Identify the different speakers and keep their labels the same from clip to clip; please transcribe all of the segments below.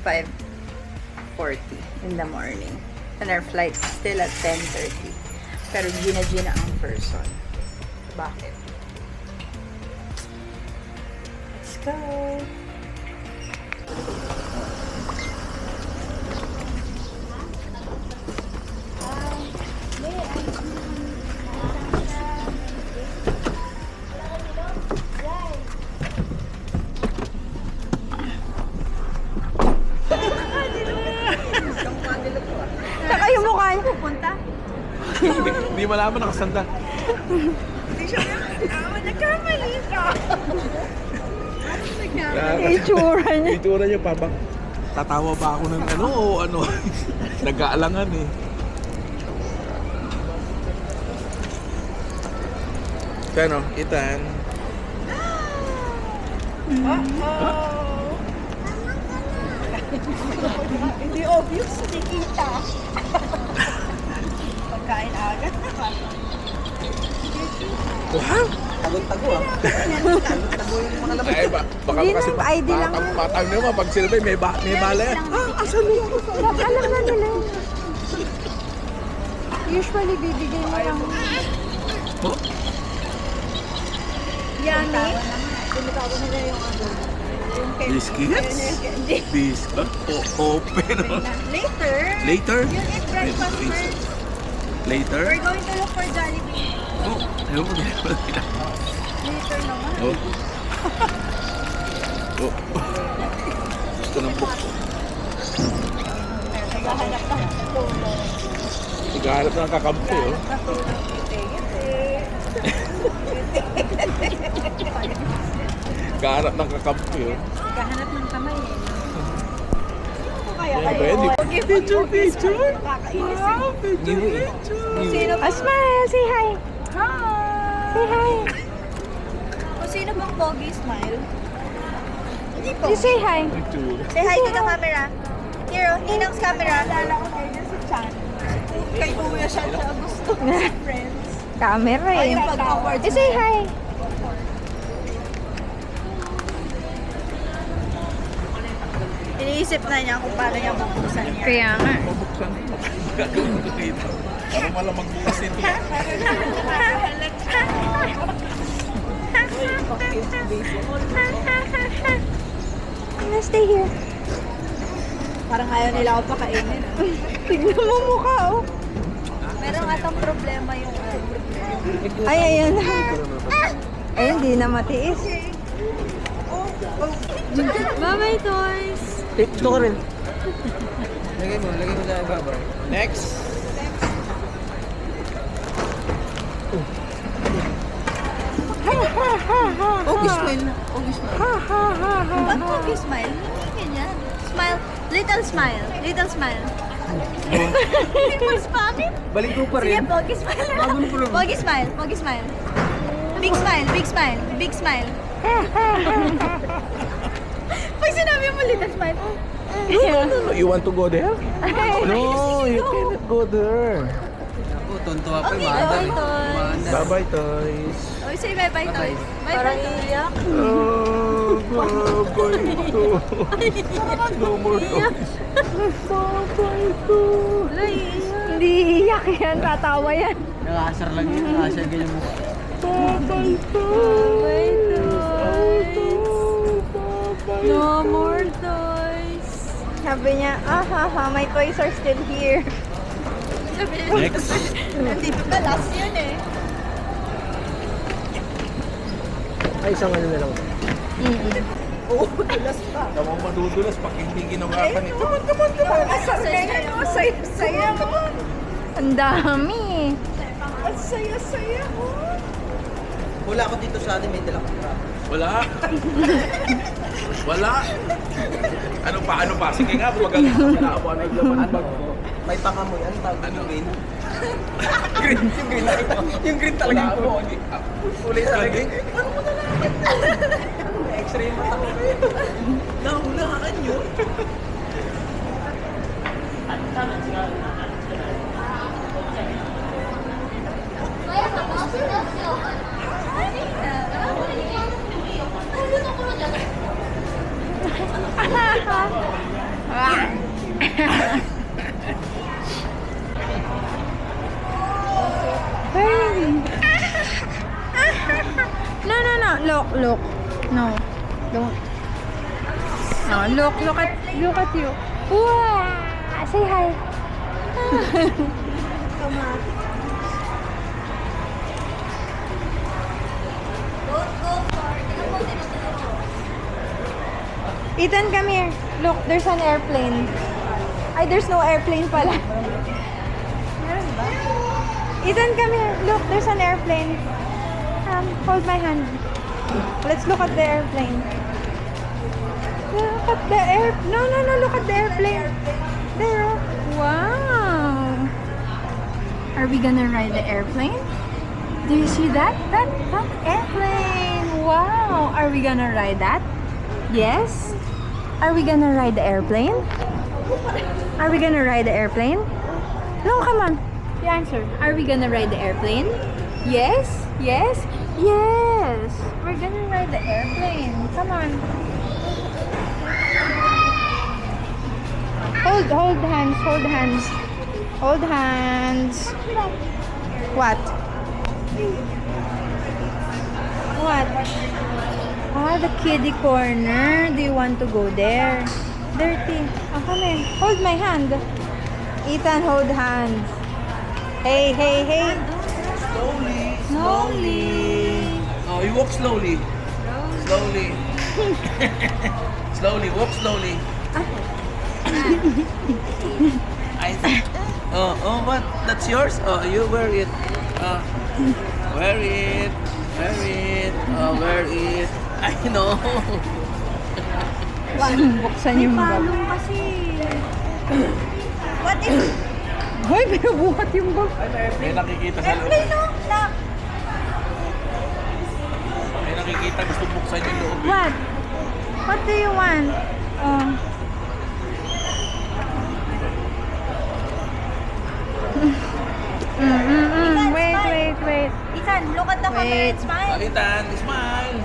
Speaker 1: 5:40 in the morning. And our flight is still at 10:30. Pero Gina ang person. Bakit? Let's go! Saka yung mukha niya pupunta.
Speaker 2: Hindi malaman nakasanda.
Speaker 1: Hindi siya nagkamali ka.
Speaker 2: Itsura niya. Itsura niya pa bang tatawa ba ako ng ano o ano? Nag-aalangan eh. Kano, Ethan?
Speaker 1: Hindi obvious, hindi kita. Pagkain agad na ka.
Speaker 2: Wow!
Speaker 3: Tago-tago ah. Tago yung mga laman.
Speaker 2: Ay, baka
Speaker 1: Hindi
Speaker 2: kasi
Speaker 1: na, ID lang.
Speaker 2: matang naman pag sila may bala. Asan mo ako?
Speaker 1: Alam na nila. Usually, bibigay mo lang.
Speaker 2: Oh?
Speaker 1: Yummy. Bumitawa nila yung ano.
Speaker 2: Biscuits? Open.
Speaker 1: Later.
Speaker 2: Later?
Speaker 1: You eat breakfast first.
Speaker 2: Later?
Speaker 1: We're going to look for Jollibee.
Speaker 2: Oh, ayaw mo din.
Speaker 1: Later naman.
Speaker 2: Oh. Oh. Gusto ng book ko.
Speaker 1: Naghahanap ka ng tulong.
Speaker 2: Naghahanap ng kakampi, oh. Naghahanap ng kakampi, oh.
Speaker 1: Naghahanap ng kamay eh. Kaya
Speaker 2: Yan ba yun? Picture!
Speaker 1: Kakainis.
Speaker 2: Wow, picture!
Speaker 1: Sino ba?
Speaker 4: Smile, say hi.
Speaker 1: Hi!
Speaker 4: Say hi.
Speaker 1: Kung sino bang pogi smile? Hindi po.
Speaker 4: You say hi.
Speaker 2: Picture.
Speaker 1: Say hi to the camera. Here, oh, Ninang's camera. Alala ko kayo si Chan. Kay Kuya siya gusto si friends.
Speaker 4: Camera
Speaker 1: Ay,
Speaker 4: eh.
Speaker 1: yung pag-awards.
Speaker 4: You say hi.
Speaker 1: Iniisip na niya kung paano niya bubuksan niya.
Speaker 4: Kaya nga.
Speaker 2: Mabuksan. Gagawin ko dito. Para malamang bukas ito.
Speaker 4: Stay here.
Speaker 1: Parang ayaw nila ako pakainin.
Speaker 4: Tignan mo mukha oh.
Speaker 1: Meron atang problema yung
Speaker 4: Ay, ayun. Ay, hindi na matiis. Bye-bye, toys.
Speaker 3: Ito ko rin. Lagay mo sa ibabaw.
Speaker 2: Next.
Speaker 3: Okay, smile na. Okay, smile.
Speaker 1: Ba't pogi smile? Hindi ganyan. Smile. Little smile. Little smile. Mas bakit?
Speaker 3: Balik mo pa
Speaker 1: Sige,
Speaker 3: rin.
Speaker 1: pogi smile.
Speaker 3: Bago mo rin.
Speaker 1: Pogi smile. Pogi smile. Big smile. Big smile. Big smile. Pag sinabi mo little smile,
Speaker 2: You want to go there? No, you cannot go there.
Speaker 3: Ako, tontuwa pa.
Speaker 1: Okay,
Speaker 3: Maandar.
Speaker 1: bye, toys.
Speaker 2: Bye-bye, toys.
Speaker 1: oh, say bye-bye, toys. Bye-bye, toys.
Speaker 2: Oh, bye-bye, toys. No more toys. Bye-bye, toys.
Speaker 4: Hindi iyak yan. Tatawa yan.
Speaker 3: Nakasar lang yun. Nakasar ganyan mo.
Speaker 2: Bye-bye,
Speaker 4: Bye,
Speaker 2: toys.
Speaker 4: toys. No more toys. Sabi niya, my toys are still here.
Speaker 2: Next.
Speaker 1: Nandito ka, last yun eh.
Speaker 3: Ay, isang ano na lang.
Speaker 1: Oo, last pa.
Speaker 2: Namang madudulas pag hindi ginawa ka nito.
Speaker 1: Saya mo.
Speaker 4: Ang dami.
Speaker 1: Ang saya-saya mo.
Speaker 3: Wala ako dito sa atin, may dala ko.
Speaker 2: Wala. Wala. Ano pa? Sige nga, magagawa na ako. Ano yung laman ng bag mo?
Speaker 3: May pangamoy. Ano tawag?
Speaker 2: Ano?
Speaker 3: Green? Green. Yung green nakita. Yung green talaga.
Speaker 2: Wala mo.
Speaker 3: Kulay talaga. Ano mo nalaman? X-ray mo ako. Nahulaan yun.
Speaker 4: Hey. No, no, no. Look, look. No. Don't. No, look at you. Wow. Say hi. Come on. Ethan, come here. Look, there's an airplane. Ay, there's no airplane pala. Ethan, come here. Look, there's an airplane. Hold my hand. Let's look at the airplane. Look at the No, no, no. Look at the airplane. There. Oh. Wow. Are we gonna ride the airplane? Do you see that? That airplane. Wow. Are we gonna ride that? Yes? Are we gonna ride the airplane? Are we gonna ride the airplane? No, come on. You answer. Are we gonna ride the airplane? Yes? Yes? Yes! We're gonna ride the airplane. Come on. Hold hands, hold hands. Hold hands. What? What? Ah, the kiddie corner. Do you want to go there? Dirty. Oh, come in. Hold my hand. Ethan, hold hands. Hey, hey, hey.
Speaker 2: Slowly.
Speaker 4: Slowly.
Speaker 2: Oh, you walk slowly. Slowly. Slowly, walk slowly. What? That's yours? Oh, you wear it. Wear it. Wear it. Wear it. I know.
Speaker 4: Buksan yung bag.
Speaker 1: kasi. What if...
Speaker 4: Hoy, binubuhat yung bag.
Speaker 2: May nakikita sa loob.
Speaker 1: Airplane, no? Na.
Speaker 2: May nakikita gusto buksan yung loob.
Speaker 4: What? What do you want? Oh. Wait.
Speaker 1: Ethan, look at the camera
Speaker 4: Wait.
Speaker 1: and smile.
Speaker 2: Ethan, smile.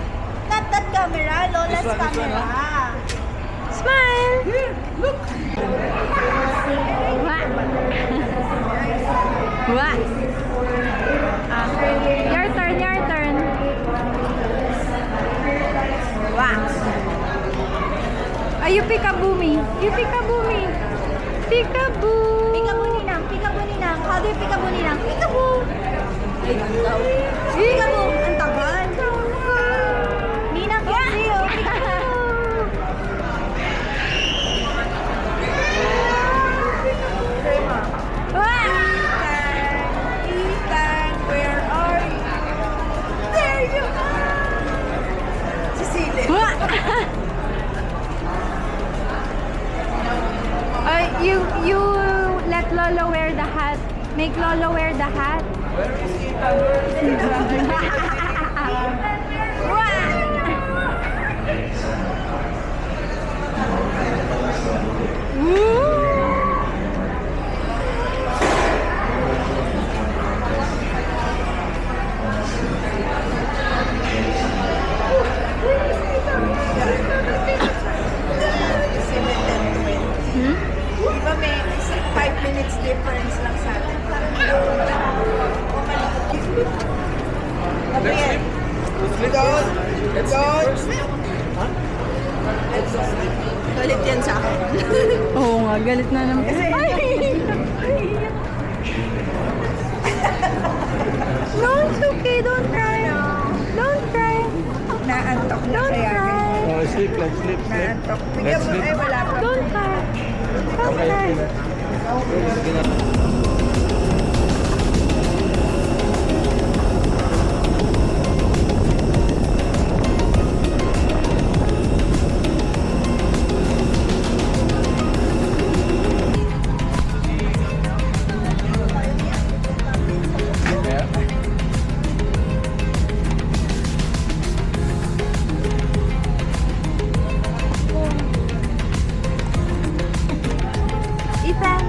Speaker 1: Not that camera, Lola's
Speaker 2: This one,
Speaker 1: camera.
Speaker 4: Smile!
Speaker 2: Look.
Speaker 4: What? What? Your turn. Wow. You peekaboo me. Peekaboo.
Speaker 1: Peekaboo, Ninang. How do you peekaboo, Ninang? Peekaboo. Peekaboo. Ang tagal. Ninang, can see you. Peekaboo. Ethan, where are you? There you are. Cecilia.
Speaker 4: You let Lolo wear the hat. Make Lolo wear the hat.
Speaker 1: Diba may 5 minutes difference lang sa atin.
Speaker 2: Let's sleep. Let's sleep.
Speaker 1: Galit yan sa akin.
Speaker 4: Oo nga, galit na naman. No, it's okay. Don't cry. Don't cry.
Speaker 1: Naantok na
Speaker 4: Don't
Speaker 1: kaya.
Speaker 4: cry.
Speaker 2: Oh, sleep.
Speaker 1: Naantok.
Speaker 2: Let's sleep.
Speaker 1: Ay, wala pa.
Speaker 4: Don't cry. Don't cry. Ethan,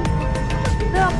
Speaker 4: look.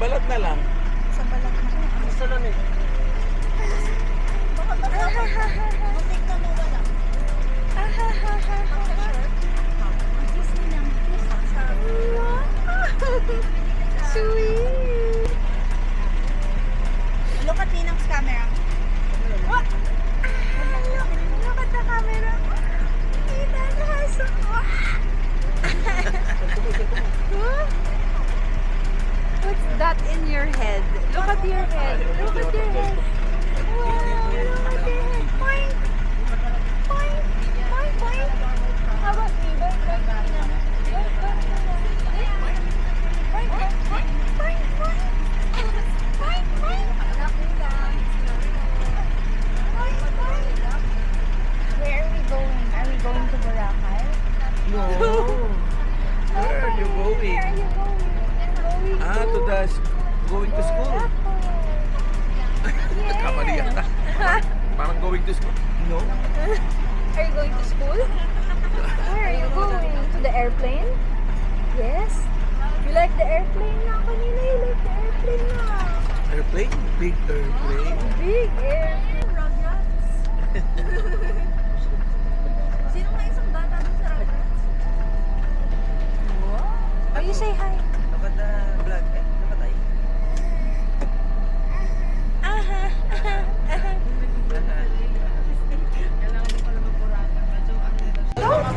Speaker 2: balat na lang.
Speaker 1: Sa balat na.
Speaker 3: Gusto lang eh.
Speaker 4: Butik ka mo wala.
Speaker 1: Sweet.
Speaker 4: Look at Ninang's camera. What? Look at the camera. Ethan has a...
Speaker 1: What's that in your head? Look at your head. Look at your head.
Speaker 4: Wow, look at your head. Point. Point. Point. Point. How about me? Point. Point. Point. Point. Point. Point. Point. Point. Point. Where are we going? Are we going to Boracay?
Speaker 2: No. Where are you going?
Speaker 4: Where are you going?
Speaker 2: Ah, to the going to school. Kamali yata. Parang going to school. No.
Speaker 4: Are you going to school? Where are you going? To the airplane? Yes. You like the airplane na? Kanina you like the airplane na.
Speaker 2: Airplane? Big airplane.
Speaker 4: Big airplane. Rugrats. Sino nga isang bata dun sa Rugrats? Wow. Oh, you say hi.
Speaker 3: Look at the vlog. Eh, napatay.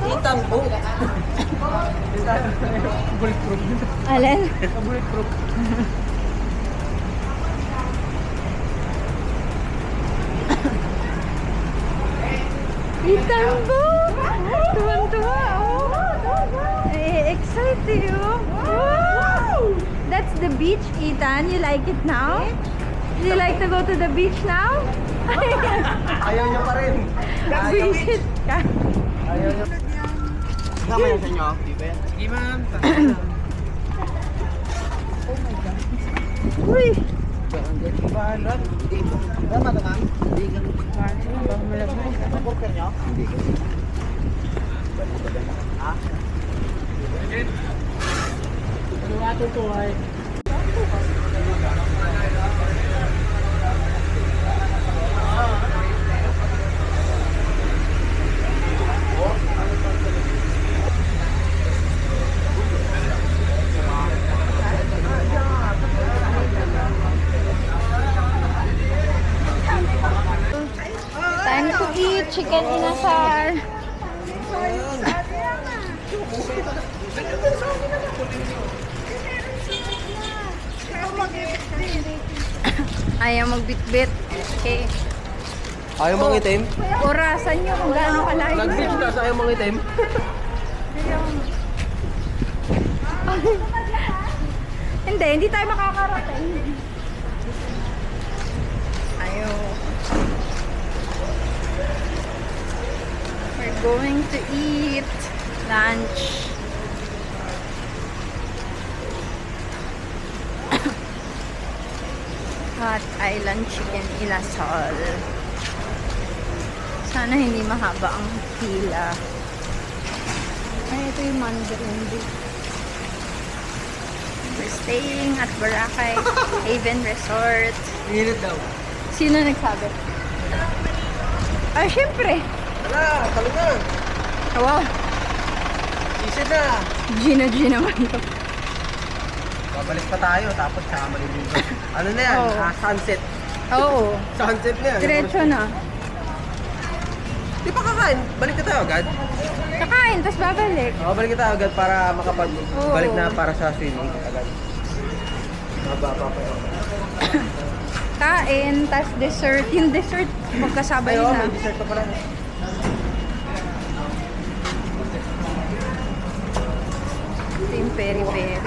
Speaker 3: Itang po. Bulletproof.
Speaker 4: Alin?
Speaker 3: Bulletproof.
Speaker 4: Ethan po! Tuwan-tuwa, oh! Excited, oh! Wow! That's the beach, Ethan. You like it now? Do you like to go to the beach now?
Speaker 3: Ayaw niya pa rin.
Speaker 4: Visit ka.
Speaker 3: Ayaw niya. Kasama yan sa inyo? Sige ma'am.
Speaker 4: Uy!
Speaker 3: Balat. Tama na ma'am? Hindi ka. Burger niyo? Hindi ka. Ha? Ano ato to ay?
Speaker 4: Time to eat chicken inasal.
Speaker 1: Ayaw magbitbit. Okay.
Speaker 3: Ayaw mong itim?
Speaker 1: Orasan nyo kung gaano kalayo.
Speaker 3: Nag-beach ka sa ayaw mong itim?
Speaker 1: Hindi tayo makakarating. Ayaw. We're going to eat lunch. Hot Island Chicken Inasal. Sana hindi mahaba ang pila. Ay, ito yung Mandarin Beach. We're staying at Boracay Haven Resort.
Speaker 3: Init daw.
Speaker 1: Sino nagsabi? Ah, syempre.
Speaker 3: Wala, talo na.
Speaker 1: Wow,
Speaker 3: Isid na.
Speaker 1: Gina naman ito.
Speaker 3: Babalik pa tayo, tapos tsaka maliligo. Ano na yan?
Speaker 1: Oo.
Speaker 3: Sunset.
Speaker 1: Oo,
Speaker 3: Sunset na yan.
Speaker 1: diretso na.
Speaker 3: Di pa kakain. Balik na tayo agad.
Speaker 1: Kakain, tapos babalik.
Speaker 3: Balik na tayo agad para makapag-balik
Speaker 1: Oo.
Speaker 3: na para sa swimming agad. Mababa pa yun.
Speaker 1: Kain, tapos dessert. Yung dessert, magkasabay
Speaker 3: Ay, oo,
Speaker 1: na.
Speaker 3: may dessert pa pala.
Speaker 1: Ito yung peri-peri.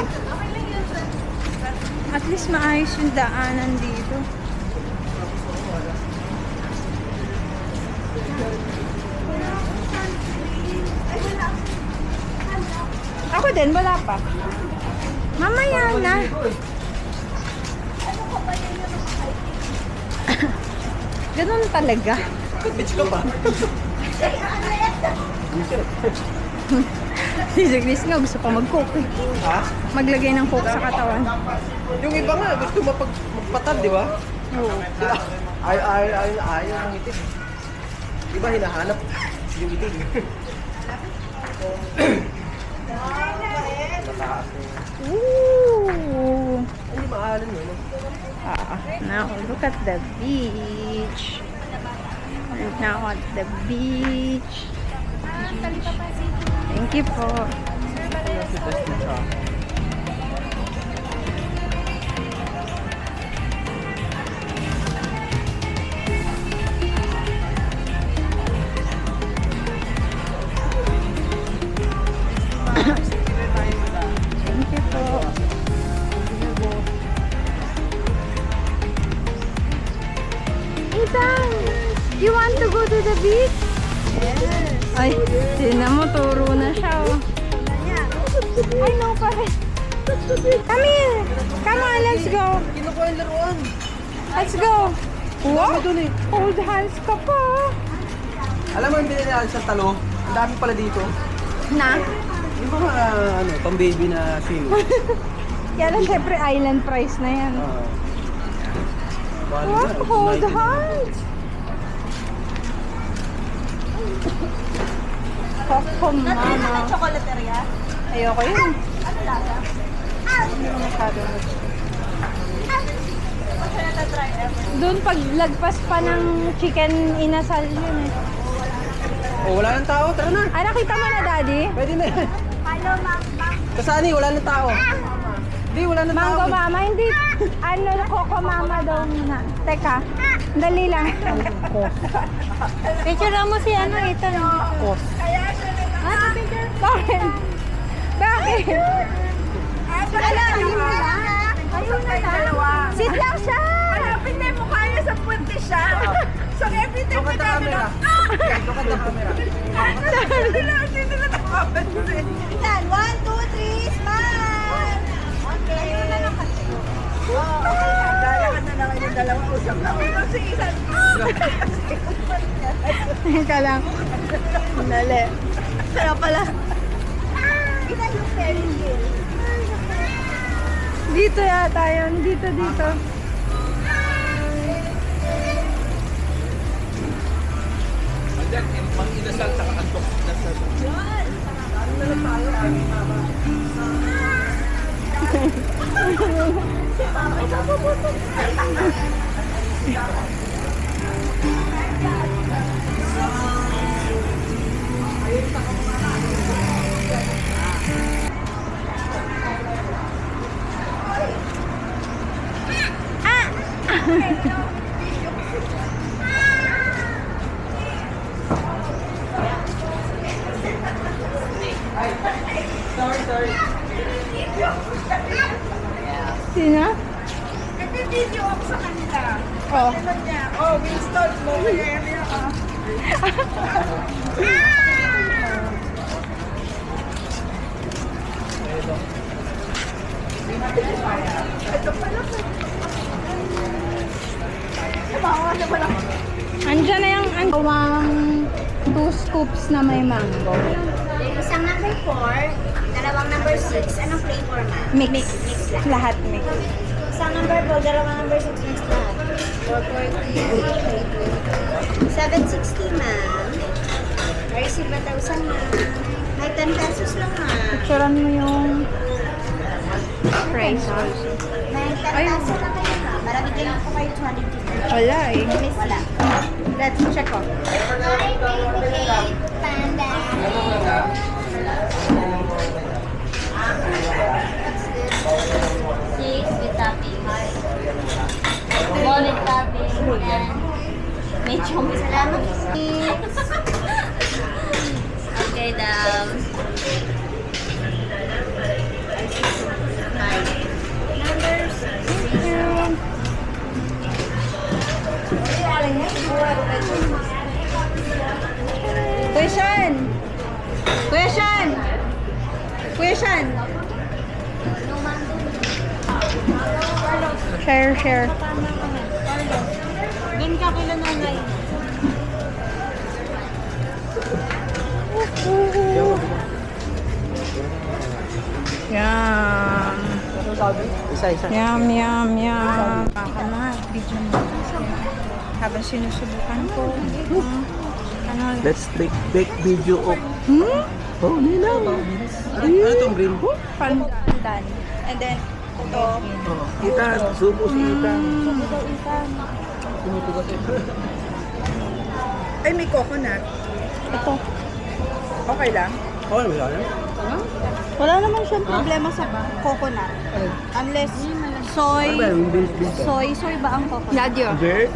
Speaker 1: At least maayos yung daanan dito. Ako din, wala pa. Mamaya na. Ganun talaga.
Speaker 3: Beach ka pa.
Speaker 1: Si Chris nga gusto pa mag-coke.
Speaker 3: Ha?
Speaker 1: Maglagay ng coke sa katawan.
Speaker 3: Yung iba nga, gusto magpatad, di ba?
Speaker 1: Oo.
Speaker 3: Ayaw ng itim. Iba hinahanap yung itim. Mataas na yun.
Speaker 1: Ooh.
Speaker 3: Hindi maalan yun.
Speaker 1: Now look at the beach. We're now at the beach. Thank you po.
Speaker 3: Si best na siya.
Speaker 1: Thank you po. Ethan, you want to go to the beach? Yes. Ay, tina mo, turo na siya. Oh. Ay, no pa rin. Come here. Come on, let's go.
Speaker 3: Kinukuha yung laruan.
Speaker 1: Let's go. Wow.
Speaker 3: Doon eh.
Speaker 1: Hold hands ka pa.
Speaker 3: Alam mo yung binili sa talo? Ang dami pala dito.
Speaker 1: Na?
Speaker 3: Yung mga pang baby na swim.
Speaker 1: Kaya lang, syempre, island price na yan. Wow, hold hands. Coco mama.
Speaker 4: Chocolateria?
Speaker 1: Ayoko yun.
Speaker 4: Ano lasa?
Speaker 1: Hindi ko masyado gusto.
Speaker 4: Hindi ko siya natatry ever.
Speaker 1: Doon paglagpas pa ng chicken inasal yun eh.
Speaker 3: Oh, wala nang tao. Tara na.
Speaker 1: Ah, nakita mo na, Daddy?
Speaker 3: Pwede na yan.
Speaker 4: Paano, ma'am?
Speaker 3: Kasani, wala nang tao. Hindi, wala nang tao.
Speaker 1: Mango mama, hindi. Ano, Coco mama daw muna. Teka, dali lang. Picture mo si ano, ito.
Speaker 3: Kos.
Speaker 1: Ah, picture? Bakit? Bakit?
Speaker 4: Ayun na lang.
Speaker 1: Sit lang siya.
Speaker 4: Hanapin na yung mukha niya sa punti siya. So every time
Speaker 3: Look at the camera. Look at the camera.
Speaker 4: Dito na nakapansin. Yan, 1, 2, 3, smile! Okay. Ayun na lang kasi. Dala ka na lang yung dalawang usap na ulo si Isan.
Speaker 1: Teka lang. Dali.
Speaker 4: Kaya pala. Ilan yung Ferris wheel?
Speaker 1: Dito yata yun. Dito.
Speaker 2: Andyan, pang inasal sa kantok.
Speaker 1: Sino?
Speaker 4: Nag-video ako sa kanila.
Speaker 1: Oh.
Speaker 4: Ano niya? Oh, Winston, low area ka.
Speaker 1: Andyan na yung bawang 2 scoops na may mango.
Speaker 5: Isang number 4, dalawang number 6. Anong flavor, ma'am?
Speaker 1: Mix.
Speaker 5: Mix lang.
Speaker 1: Lahat mix.
Speaker 5: Isang number 4, dalawang number 6 mix lahat. 440. 760, ma'am. Receive 1,000, ma'am. May 10 pesos lang, ma'am.
Speaker 1: Picturean mo yung price also.
Speaker 5: May 10 pesos lang kayo, ma'am. Marami din ako kayo 250.
Speaker 1: Wala eh.
Speaker 5: Wala.
Speaker 1: Let's check off.
Speaker 5: Hi, baby 8. Panda. Six with topping. Wallet topping and may chong. Salamat. Okay, down. Five. Numbers.
Speaker 1: Kuya Sean! Kuya Sean! Kuya Sean! Share.
Speaker 5: Doon ka kila nanay.
Speaker 1: Yan.
Speaker 3: Isa-isa.
Speaker 1: Yum, yum, yum. Baka mga video mo. Habang sinusubukan ko. Ano?
Speaker 2: Let's take video of...
Speaker 1: Hmm?
Speaker 2: Oh, nila. Ano itong green po?
Speaker 1: Pandan. And then, ito.
Speaker 2: Oh, Ethan, subo si Ethan.
Speaker 1: Ay, may coconut. Ito. Okay lang?
Speaker 3: Oh, ano ba yan?
Speaker 5: Wala naman siyang problema sa coconut. Unless soy,
Speaker 3: Ano ba yan? Beans ba?
Speaker 5: soy ba ang coconut?
Speaker 1: Dadyo.
Speaker 3: Hindi.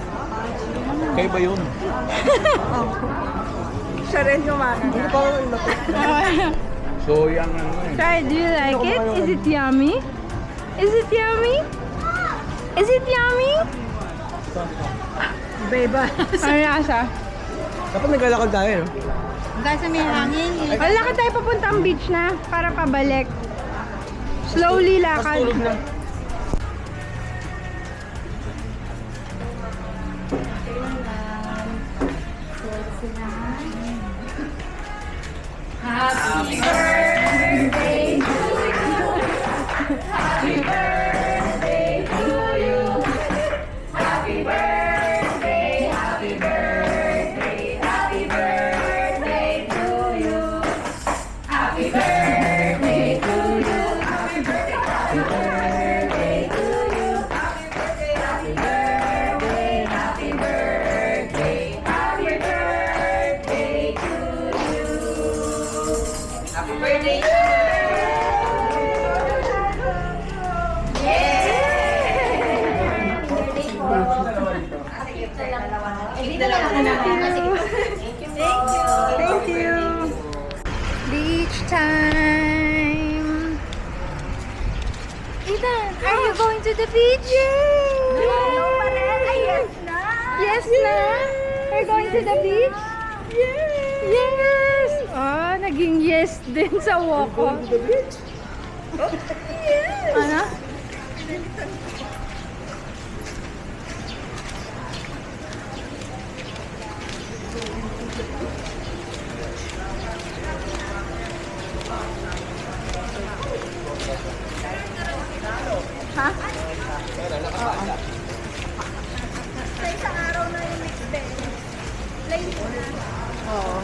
Speaker 3: Kaya ba yun?
Speaker 1: Siya rin kumakain.
Speaker 3: Hindi pa ako ilapit. So, yung ano eh.
Speaker 1: Try, do you like it? Is it yummy? Is it yummy? Is it yummy? Beba. Ano nasa?
Speaker 3: Dapat naglalakad tayo, no?
Speaker 5: Kasi may hangin.
Speaker 1: Wala lakad tayo papuntang beach na para pabalik. Slowly lakad.
Speaker 3: Tulog na.
Speaker 1: Thank you. Beach time. Ethan, are you going to the beach? Yes na. Yes na. We're going to the beach? Yes. Oh, naging yes din sa walk ko. Yes. Ano? Ha?
Speaker 5: Sa isang araw na yung next day. Plain mo na.
Speaker 1: Oo.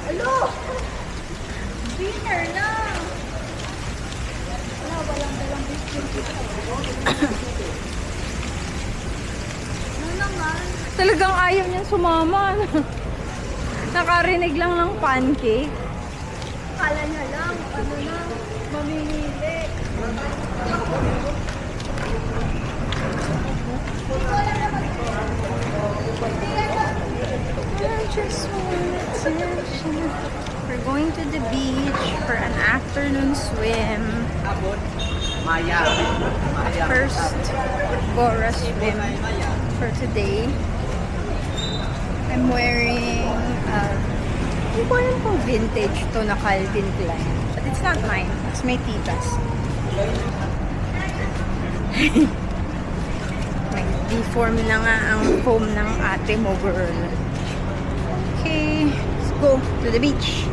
Speaker 5: Alo! Dinner na! Wala, walang dalang biscuit. Ano naman?
Speaker 1: Talagang ayaw niyang sumama. Nakarinig lang ng pancake.
Speaker 5: Kala niya lang, ano na, mamimili.
Speaker 1: We're going to the beach for an afternoon swim.
Speaker 2: Maya.
Speaker 1: First Bora swim for today. I'm wearing hindi ko alam kung vintage to na Calvin Klein. But it's not mine. It's my tita's. Nag-deform na nga ang foam ng ate mo, girl. Okay, let's go to the beach.